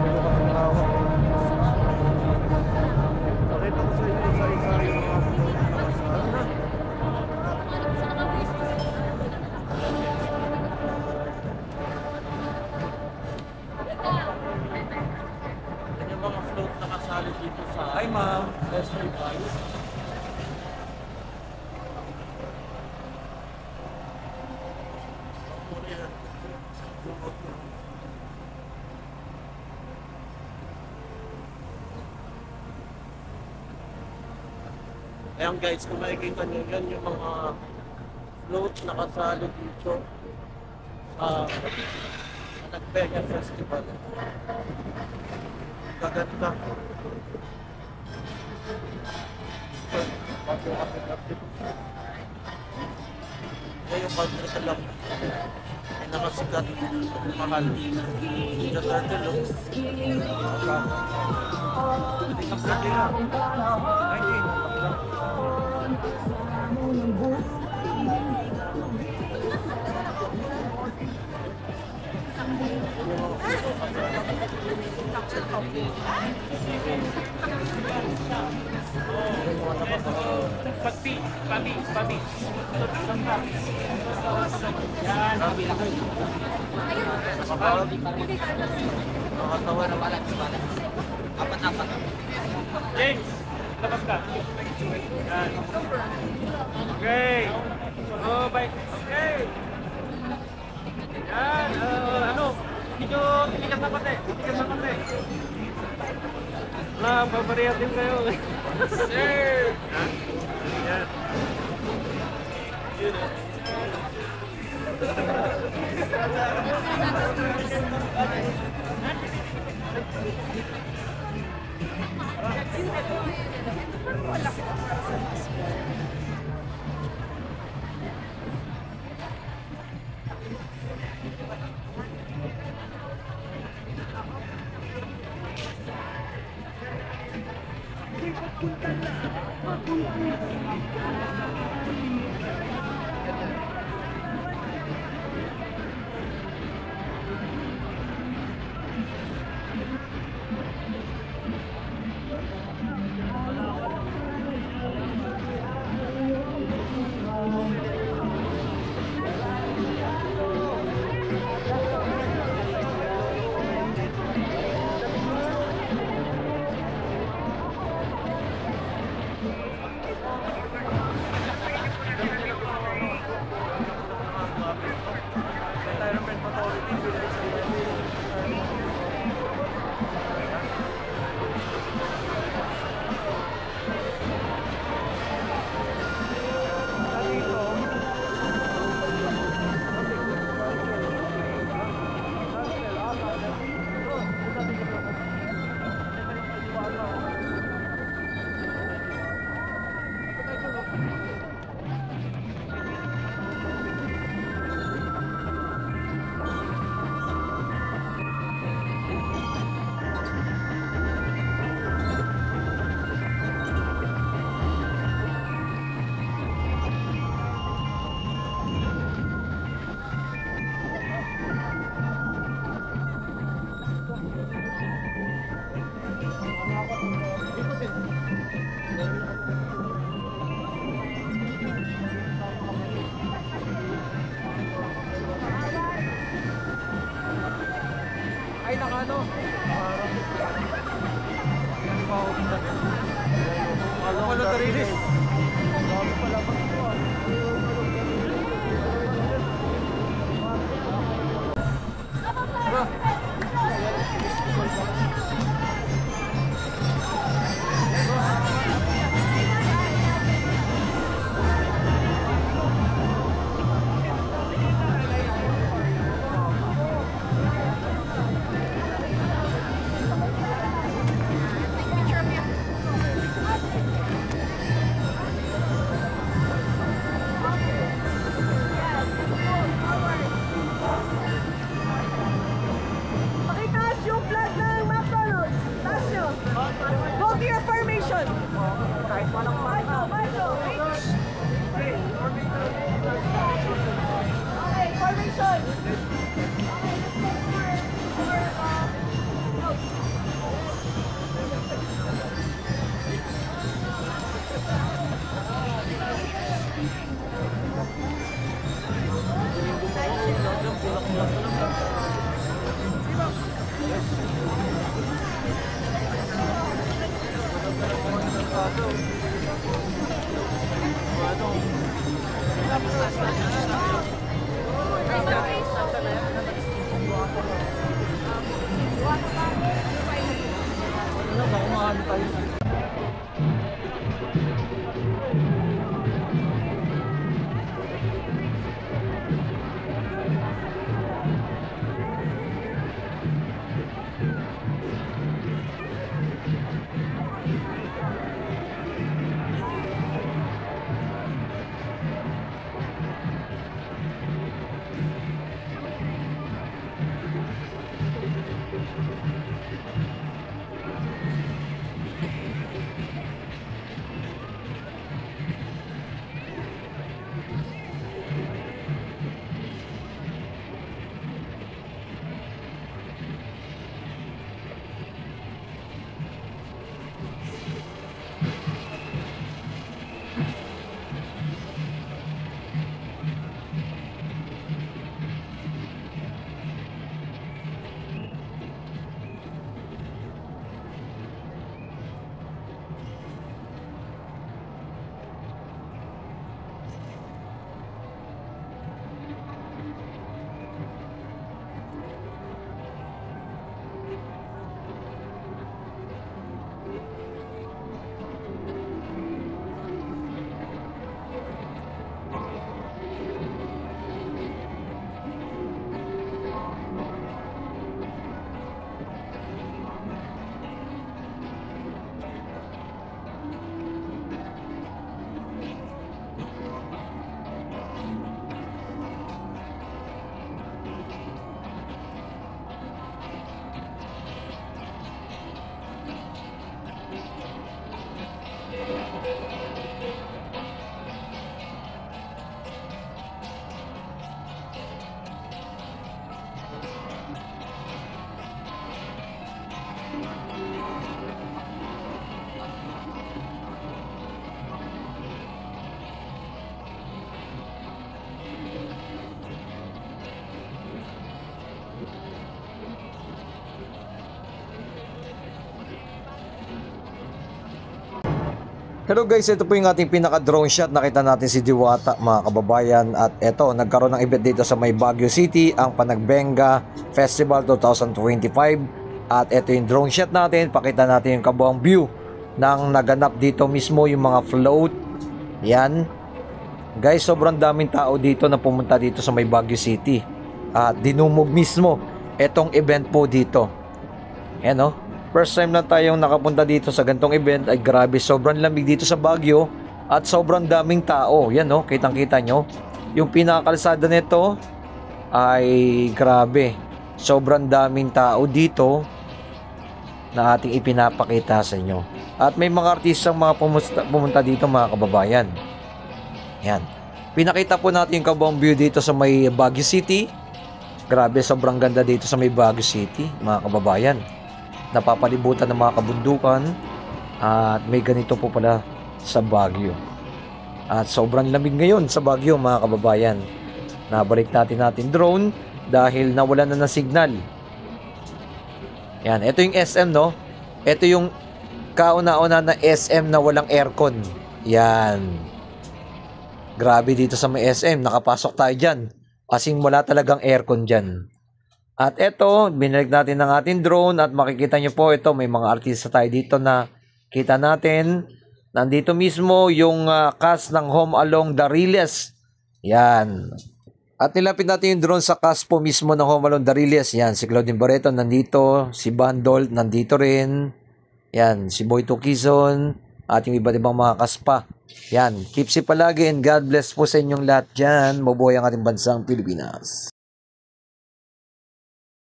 dami ko kasing hawak. Pakita ko sa inyo isa-isa yung mga float na kasali na. Yan yung mga float na kasali dito sa... Hi ma'am! Best friend tayo. Ayan guys, kung makikita nyo yan yung mga float na kasali dito sa Nagpeña Festival. Gaganda. Yan yung country talak. May nakasikat. Mahal. Yung turtle, oh. Hindi ka sa nila. 19. Papi. Yan, kabilang ko. Nakatawa na balat. Apat. James, labas ka. Yan. Okay. Oh, bye. Okay. Yan, ano? Medyo tinigas na pati. Wala, papareha din kayo. Sir! Yan. Yun, ay nakano. Ano ka rilis? Bago pala pa ito. Go to your formation. Okay, formation. Hello guys, ito po yung ating pinaka-drone shot. Nakita natin si Diwata mga kababayan. At ito, nagkaroon ng event dito sa may Baguio City, ang Panagbenga Festival 2025. At ito yung drone shot natin. Pakita natin yung kabuang view ng naganap dito mismo, yung mga float. Yan. Guys, sobrang daming tao dito na pumunta dito sa may Baguio City. At dinumog mismo itong event po dito. Yan o. First time na tayong nakapunta dito sa gantong event. Ay grabe, sobrang lamig dito sa Baguio at sobrang daming tao. Yan no, kitang kita nyo. Yung pinakakalsada nito ay grabe, sobrang daming tao dito na ating ipinapakita sa inyo. At may mga artistang mga pumunta dito mga kababayan. Yan, pinakita po natin yung kabuang view dito sa may Baguio City. Grabe, sobrang ganda dito sa may Baguio City mga kababayan. Napapalibutan ng mga kabundukan at may ganito po pala sa Baguio. At sobrang lamig ngayon sa Baguio mga kababayan. Nabalik natin drone dahil nawalan na ng signal. Yan, ito yung SM no. Ito yung kauna-una na SM na walang aircon. Yan. Grabe dito sa may SM, nakapasok tayo dyan. Kasing wala talagang aircon dyan. At ito, binalik natin ng ating drone at makikita nyo po ito, may mga artista tayo dito na kita natin. Nandito mismo yung cast ng Home Along Dariles. Yan. At nilapit natin yung drone sa cast po mismo ng Home Along Dariles. Yan, si Claudine Barreto nandito, si Bandol nandito rin. Yan, si Boy Tukizon, at yung iba't ibang mga cast pa. Yan, keep safe palagi and God bless po sa inyong lahat dyan. Mabuhay ang ating bansang Pilipinas.